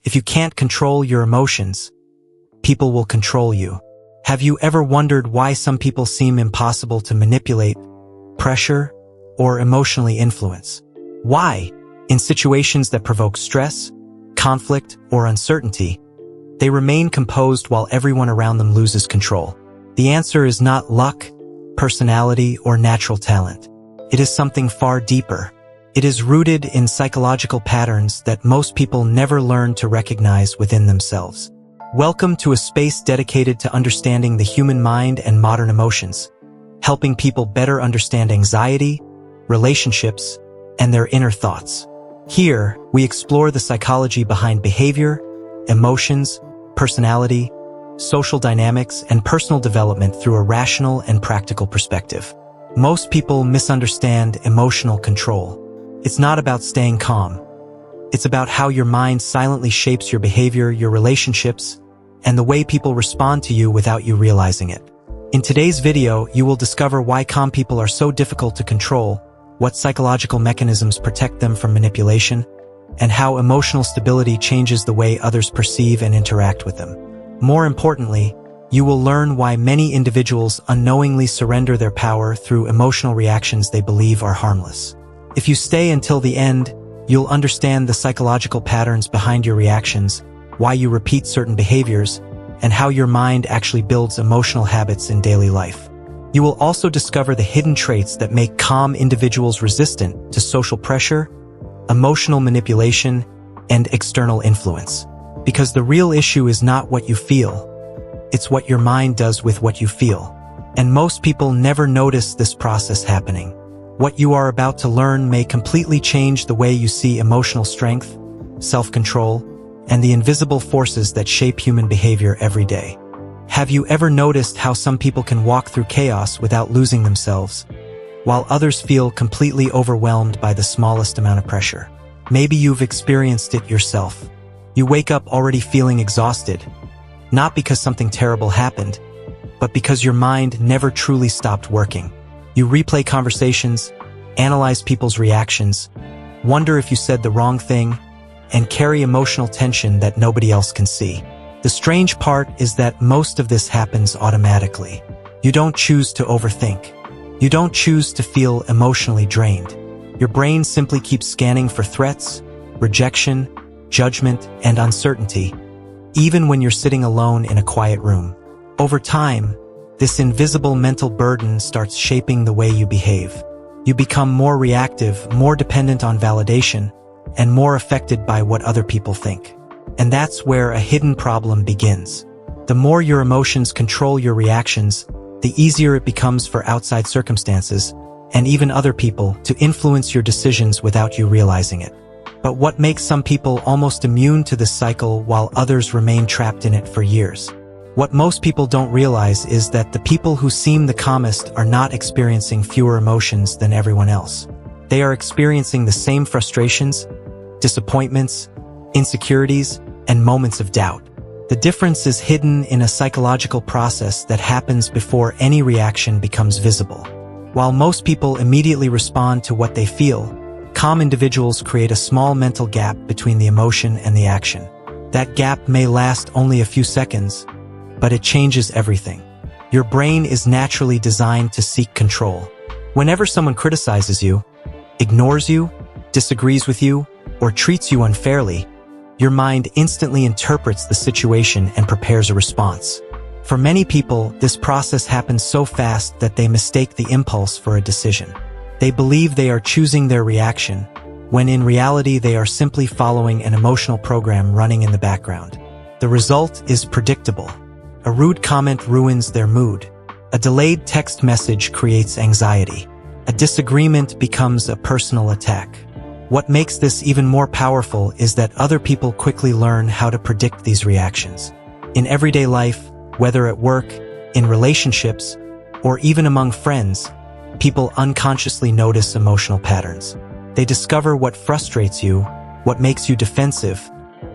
If you can't control your emotions, people will control you. Have you ever wondered why some people seem impossible to manipulate, pressure, or emotionally influence? Why, in situations that provoke stress, conflict, or uncertainty, they remain composed while everyone around them loses control? The answer is not luck, personality, or natural talent. It is something far deeper. It is rooted in psychological patterns that most people never learn to recognize within themselves. Welcome to a space dedicated to understanding the human mind and modern emotions, helping people better understand anxiety, relationships, and their inner thoughts. Here, we explore the psychology behind behavior, emotions, personality, social dynamics, and personal development through a rational and practical perspective. Most people misunderstand emotional control. It's not about staying calm. It's about how your mind silently shapes your behavior, your relationships, and the way people respond to you without you realizing it. In today's video, you will discover why calm people are so difficult to control, what psychological mechanisms protect them from manipulation, and how emotional stability changes the way others perceive and interact with them. More importantly, you will learn why many individuals unknowingly surrender their power through emotional reactions they believe are harmless. If you stay until the end, you'll understand the psychological patterns behind your reactions, why you repeat certain behaviors, and how your mind actually builds emotional habits in daily life. You will also discover the hidden traits that make calm individuals resistant to social pressure, emotional manipulation, and external influence. Because the real issue is not what you feel, it's what your mind does with what you feel. And most people never notice this process happening. What you are about to learn may completely change the way you see emotional strength, self-control, and the invisible forces that shape human behavior every day. Have you ever noticed how some people can walk through chaos without losing themselves, while others feel completely overwhelmed by the smallest amount of pressure? Maybe you've experienced it yourself. You wake up already feeling exhausted, not because something terrible happened, but because your mind never truly stopped working. You replay conversations, analyze people's reactions, wonder if you said the wrong thing, and carry emotional tension that nobody else can see. The strange part is that most of this happens automatically. You don't choose to overthink. You don't choose to feel emotionally drained. Your brain simply keeps scanning for threats, rejection, judgment, and uncertainty, even when you're sitting alone in a quiet room. Over time, this invisible mental burden starts shaping the way you behave. You become more reactive, more dependent on validation, and more affected by what other people think. And that's where a hidden problem begins. The more your emotions control your reactions, the easier it becomes for outside circumstances, and even other people, to influence your decisions without you realizing it. But what makes some people almost immune to this cycle while others remain trapped in it for years? What most people don't realize is that the people who seem the calmest are not experiencing fewer emotions than everyone else. They are experiencing the same frustrations, disappointments, insecurities, and moments of doubt. The difference is hidden in a psychological process that happens before any reaction becomes visible. While most people immediately respond to what they feel, calm individuals create a small mental gap between the emotion and the action. That gap may last only a few seconds, but it changes everything. Your brain is naturally designed to seek control. Whenever someone criticizes you, ignores you, disagrees with you, or treats you unfairly, your mind instantly interprets the situation and prepares a response. For many people, this process happens so fast that they mistake the impulse for a decision. They believe they are choosing their reaction, when in reality they are simply following an emotional program running in the background. The result is predictable. A rude comment ruins their mood. A delayed text message creates anxiety. A disagreement becomes a personal attack. What makes this even more powerful is that other people quickly learn how to predict these reactions. In everyday life, whether at work, in relationships, or even among friends, people unconsciously notice emotional patterns. They discover what frustrates you, what makes you defensive,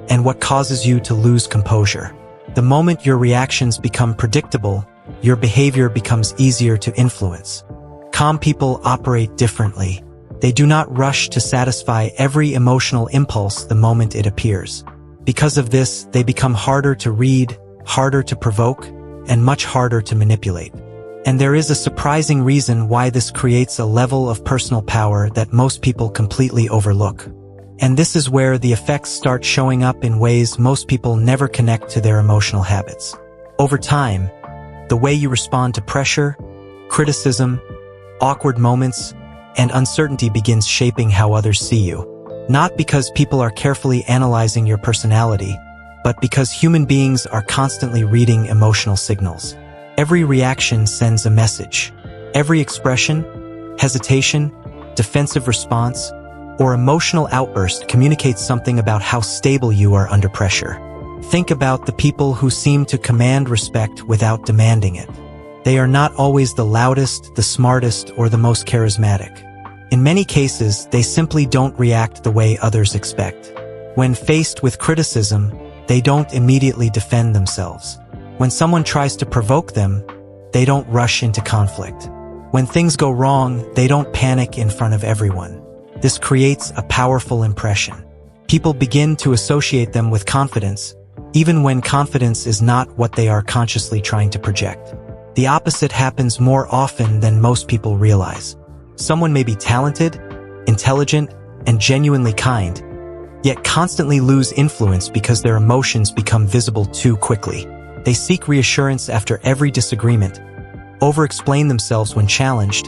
and what causes you to lose composure. The moment your reactions become predictable, your behavior becomes easier to influence. Calm people operate differently. They do not rush to satisfy every emotional impulse the moment it appears. Because of this, they become harder to read, harder to provoke, and much harder to manipulate. And there is a surprising reason why this creates a level of personal power that most people completely overlook. And this is where the effects start showing up in ways most people never connect to their emotional habits. Over time, the way you respond to pressure, criticism, awkward moments, and uncertainty begins shaping how others see you. Not because people are carefully analyzing your personality, but because human beings are constantly reading emotional signals. Every reaction sends a message. Every expression, hesitation, defensive response, or emotional outburst communicates something about how stable you are under pressure. Think about the people who seem to command respect without demanding it. They are not always the loudest, the smartest, or the most charismatic. In many cases, they simply don't react the way others expect. When faced with criticism, they don't immediately defend themselves. When someone tries to provoke them, they don't rush into conflict. When things go wrong, they don't panic in front of everyone. This creates a powerful impression. People begin to associate them with confidence, even when confidence is not what they are consciously trying to project. The opposite happens more often than most people realize. Someone may be talented, intelligent, and genuinely kind, yet constantly lose influence because their emotions become visible too quickly. They seek reassurance after every disagreement, over-explain themselves when challenged,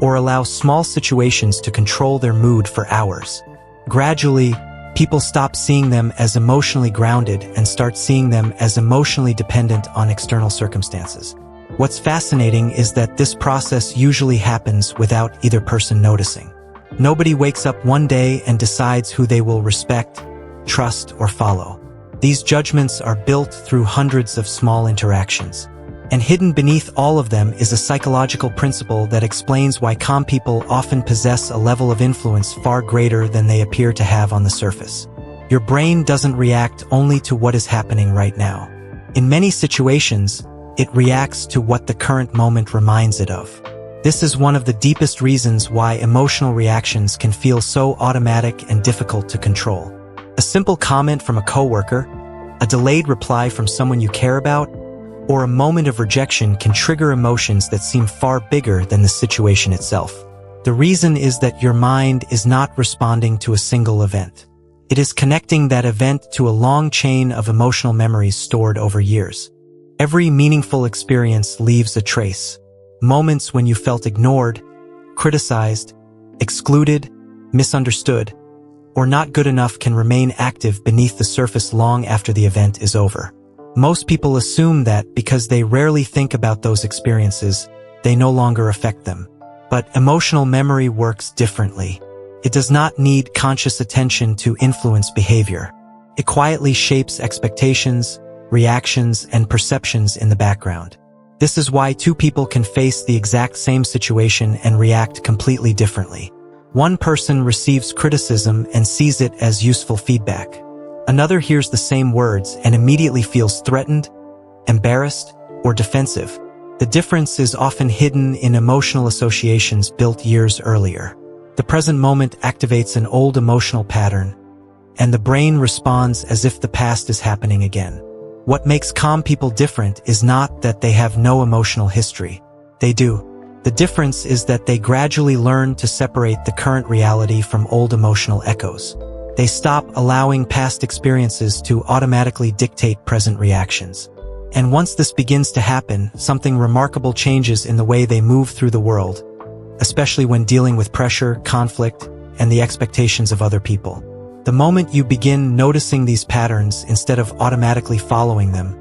or allow small situations to control their mood for hours. Gradually, people stop seeing them as emotionally grounded and start seeing them as emotionally dependent on external circumstances. What's fascinating is that this process usually happens without either person noticing. Nobody wakes up one day and decides who they will respect, trust, or follow. These judgments are built through hundreds of small interactions. And hidden beneath all of them is a psychological principle that explains why calm people often possess a level of influence far greater than they appear to have on the surface. Your brain doesn't react only to what is happening right now. In many situations, it reacts to what the current moment reminds it of. This is one of the deepest reasons why emotional reactions can feel so automatic and difficult to control. A simple comment from a coworker, a delayed reply from someone you care about, or a moment of rejection can trigger emotions that seem far bigger than the situation itself. The reason is that your mind is not responding to a single event. It is connecting that event to a long chain of emotional memories stored over years. Every meaningful experience leaves a trace. Moments when you felt ignored, criticized, excluded, misunderstood, or not good enough can remain active beneath the surface long after the event is over. Most people assume that because they rarely think about those experiences, they no longer affect them. But emotional memory works differently. It does not need conscious attention to influence behavior. It quietly shapes expectations, reactions, and perceptions in the background. This is why two people can face the exact same situation and react completely differently. One person receives criticism and sees it as useful feedback. Another hears the same words and immediately feels threatened, embarrassed, or defensive. The difference is often hidden in emotional associations built years earlier. The present moment activates an old emotional pattern, and the brain responds as if the past is happening again. What makes calm people different is not that they have no emotional history. They do. The difference is that they gradually learn to separate the current reality from old emotional echoes. They stop allowing past experiences to automatically dictate present reactions. And once this begins to happen, something remarkable changes in the way they move through the world, especially when dealing with pressure, conflict, and the expectations of other people. The moment you begin noticing these patterns instead of automatically following them,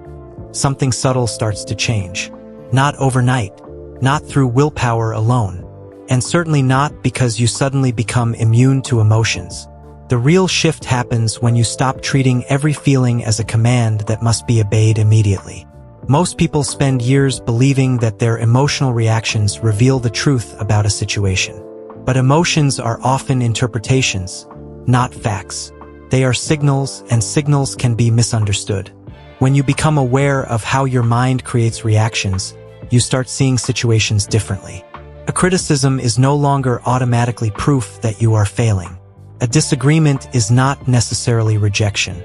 something subtle starts to change. Not overnight, not through willpower alone, and certainly not because you suddenly become immune to emotions. The real shift happens when you stop treating every feeling as a command that must be obeyed immediately. Most people spend years believing that their emotional reactions reveal the truth about a situation. But emotions are often interpretations, not facts. They are signals, and signals can be misunderstood. When you become aware of how your mind creates reactions, you start seeing situations differently. A criticism is no longer automatically proof that you are failing. A disagreement is not necessarily rejection.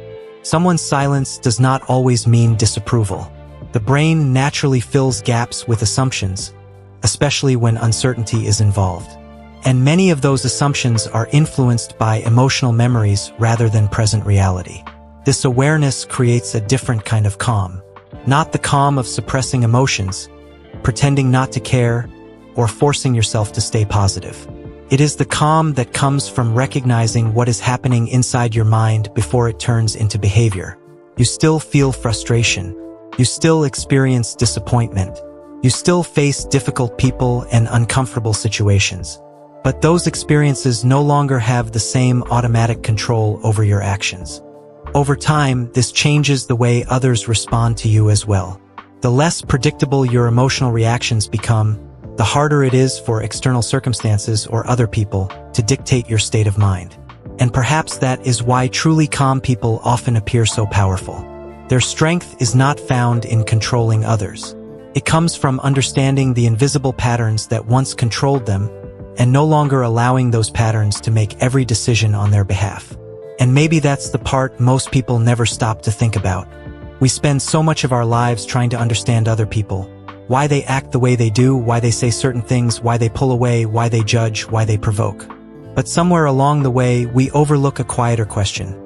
Someone's silence does not always mean disapproval. The brain naturally fills gaps with assumptions, especially when uncertainty is involved. And many of those assumptions are influenced by emotional memories rather than present reality. This awareness creates a different kind of calm, not the calm of suppressing emotions, pretending not to care, or forcing yourself to stay positive. It is the calm that comes from recognizing what is happening inside your mind before it turns into behavior. You still feel frustration. You still experience disappointment. You still face difficult people and uncomfortable situations. But those experiences no longer have the same automatic control over your actions. Over time, this changes the way others respond to you as well. The less predictable your emotional reactions become, the harder it is for external circumstances or other people to dictate your state of mind. And perhaps that is why truly calm people often appear so powerful. Their strength is not found in controlling others. It comes from understanding the invisible patterns that once controlled them and no longer allowing those patterns to make every decision on their behalf. And maybe that's the part most people never stop to think about. We spend so much of our lives trying to understand other people, why they act the way they do, why they say certain things, why they pull away, why they judge, why they provoke. But somewhere along the way, we overlook a quieter question.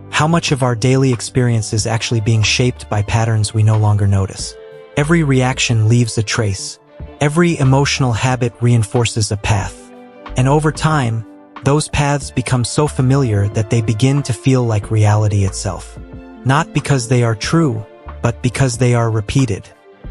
How much of our daily experience is actually being shaped by patterns we no longer notice? Every reaction leaves a trace. Every emotional habit reinforces a path. And over time, those paths become so familiar that they begin to feel like reality itself. Not because they are true, but because they are repeated.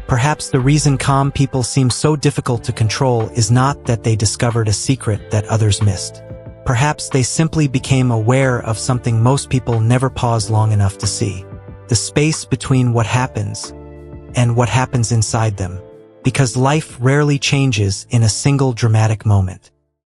Perhaps the reason calm people seem so difficult to control is not that they discovered a secret that others missed. Perhaps they simply became aware of something most people never pause long enough to see. The space between what happens and what happens inside them. Because life rarely changes in a single dramatic moment.